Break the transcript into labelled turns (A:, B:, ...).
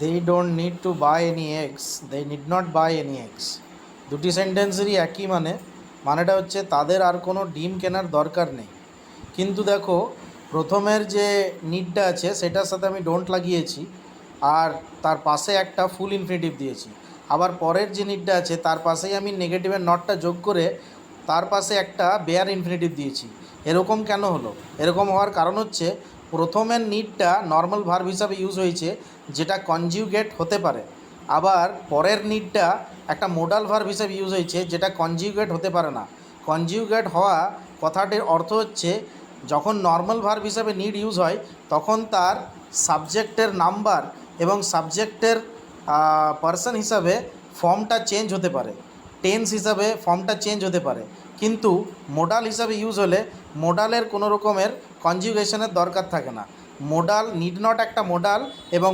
A: They don't need to buy any eggs, they need not buy any eggs. দুটি সেন্টেন্সেরই একই মানেটা হচ্ছে তাদের আর কোনো ডিম কেনার দরকার নেই। কিন্তু দেখো, প্রথমের যে নিডটা আছে সেটার সাথে আমি ডোন্ট লাগিয়েছি, আর তার পাশে একটা ফুল ইনফিনিটিভ দিয়েছি। আবার পরের যে নিডটা আছে তার পাশেই আমি নেগেটিভের নটটা যোগ করে তার পাশে একটা বেয়ার ইনফিনিটিভ দিয়েছি। এরকম কেন হলো? এরকম হওয়ার কারণ হচ্ছে প্রথমের নিডটা নর্মাল ভার্ব হিসাবে ইউজ হয়েছে, যেটা কনজিউগেট হতে পারে। আবার পরের নিডটা একটা মোডাল ভার্ব হিসাবে ইউজ হয়েছে, যেটা কনজিউগেট হতে পারে না। কনজিউগেট হওয়া কথাটির অর্থ হচ্ছে যখন নর্মাল ভার্ব হিসাবে নিড ইউজ হয় তখন তার সাবজেক্টের নাম্বার এবং সাবজেক্টের পার্সন হিসাবে ফর্মটা চেঞ্জ হতে পারে, টেন্স হিসাবে ফর্মটা চেঞ্জ হতে পারে। কিন্তু মোডাল হিসাবে ইউজ হলে মোডালের কোনো রকমের কনজিউগেশনের দরকার থাকে না। মোডাল নিড নট একটা মোডাল এবং